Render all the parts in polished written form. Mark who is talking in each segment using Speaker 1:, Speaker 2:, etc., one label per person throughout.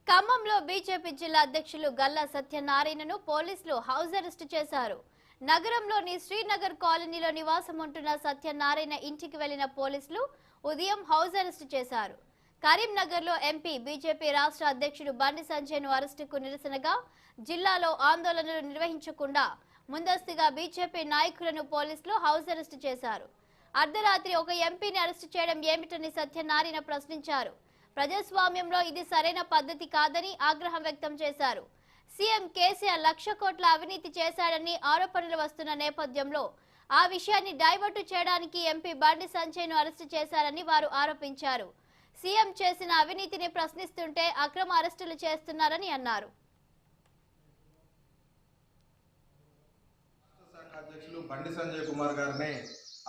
Speaker 1: ఖమ్మంలో బీజేపీ జిల్లా అధ్యక్షులు గల్లా సత్యనారాయణను పోలీసులు హౌస్ అరెస్ట్ చేశారు. నగరంలోని శ్రీనగర్ కాలనీలో నివాసం ఉంటున్న సత్యనారాయణ ఇంటికి వెళ్లిన పోలీసులు ఉదయం హౌస్ అరెస్ట్ చేశారు. కరీంనగర్లో ఎంపీ బీజేపీ రాష్ట్ర అధ్యక్షుడు బండి సంజయ్ను అరెస్టుకు నిరసనగా జిల్లాలో ఆందోళనలు నిర్వహించకుండా ముందస్తుగా బీజేపీ నాయకులను పోలీసులు హౌస్ అరెస్ట్ చేశారు. అర్ధరాత్రి ఒక ఎంపీని అరెస్టు చేయడం ఏమిటని సత్యనారాయణ ప్రశ్నించారు. ప్రజాస్వామ్యంలో ఇది సరైన పద్ధతి కాదని ఆగ్రహం వ్యక్తం చేశారు. సీఎం కేసీఆర్ 1,00,000 కోట్ల అవినీతి చేశాడని ఆరోపణలు వస్తున్న నేపథ్యంలో ఆ విషయాన్ని డైవర్ట్ చేయడానికి ఎంపీ బండి సంజయ్ను అరెస్టు చేశారని వారు ఆరోపించారు. సీఎం చేసిన అవినీతిని ప్రశ్నిస్తుంటే అక్రమ అరెస్టులు చేస్తున్నారని అన్నారు.
Speaker 2: అధ్యక్షులు బండి సంజయ్ కుమార్ గారిని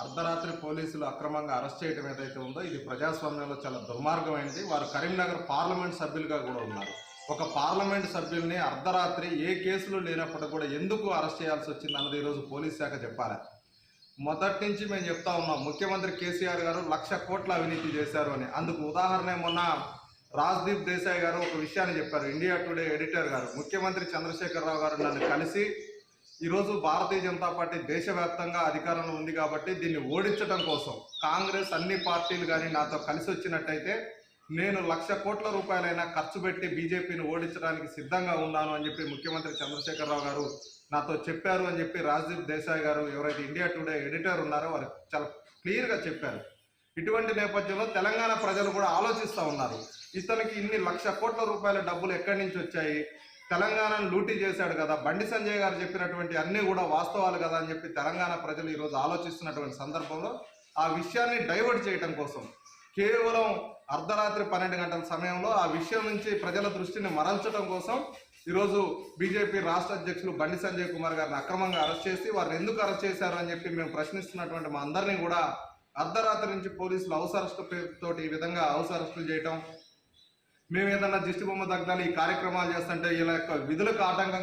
Speaker 2: అర్ధరాత్రి పోలీసులు అక్రమంగా అరెస్ట్ చేయడం ఏదైతే ఉందో ఇది ప్రజాస్వామ్యంలో చాలా దుర్మార్గమైనది. వారు కరీంనగర్ పార్లమెంట్ సభ్యులుగా కూడా ఉన్నారు. ఒక పార్లమెంట్ సభ్యుల్ని అర్ధరాత్రి ఏ కేసులు లేనప్పుడు కూడా ఎందుకు అరెస్ట్ చేయాల్సి వచ్చింది అన్నది ఈరోజు పోలీస్ శాఖ చెప్పాలి. మొదటి నుంచి మేము చెప్తా ఉన్నాం, ముఖ్యమంత్రి కేసీఆర్ గారు 1,00,000 కోట్ల అవినీతి చేశారు అని. అందుకు ఉదాహరణ మొన్న రాజ్దీప్ దేశాయ్ గారు ఒక విషయాన్ని చెప్పారు. ఇండియా టుడే ఎడిటర్ గారు, ముఖ్యమంత్రి చంద్రశేఖరరావు గారు నన్ను కలిసి ఈరోజు భారతీయ జనతా పార్టీ దేశవ్యాప్తంగా అధికారంలో ఉంది కాబట్టి దీన్ని ఓడించడం కోసం కాంగ్రెస్ అన్ని పార్టీలు కానీ నాతో కలిసి వచ్చినట్టయితే నేను 1,00,000 కోట్ల రూపాయలైనా ఖర్చు పెట్టి బీజేపీని ఓడించడానికి సిద్ధంగా ఉన్నాను అని చెప్పి ముఖ్యమంత్రి చంద్రశేఖరరావు గారు నాతో చెప్పారు అని చెప్పి రాజ్దీప్ దేశాయ్ గారు, ఎవరైతే ఇండియా టుడే ఎడిటర్ ఉన్నారో వారు చాలా క్లియర్గా చెప్పారు. ఇటువంటి నేపథ్యంలో తెలంగాణ ప్రజలు కూడా ఆలోచిస్తూ ఉన్నారు, ఇతనికి ఇన్ని 1,00,000 కోట్ల రూపాయల డబ్బులు ఎక్కడి నుంచి వచ్చాయి, తెలంగాణను లూటీ చేశాడు కదా, బండి సంజయ్ గారు చెప్పినటువంటి అన్నీ కూడా వాస్తవాలు కదా అని చెప్పి తెలంగాణ ప్రజలు ఈరోజు ఆలోచిస్తున్నటువంటి సందర్భంలో ఆ విషయాన్ని డైవర్ట్ చేయడం కోసం కేవలం అర్ధరాత్రి 12 గంటల సమయంలో ఆ విషయం నుంచి ప్రజల దృష్టిని మరల్చడం కోసం ఈరోజు బీజేపీ రాష్ట్ర అధ్యక్షులు బండి సంజయ్ కుమార్ గారిని అక్రమంగా అరెస్ట్ చేసి వారిని ఎందుకు అరెస్ట్ చేశారు అని చెప్పి మేము ప్రశ్నిస్తున్నటువంటి మా అందరినీ కూడా అర్ధరాత్రి నుంచి పోలీసులు హౌస్ అరెస్ట్ పేరుతోటి ఈ విధంగా హౌస్ అరెస్టులు చేయటం, మేము ఏదన్నా దిష్టి బొమ్మ దగ్గర ఈ కార్యక్రమాలు చేస్తుంటే ఇలా విధులకు ఆటంకం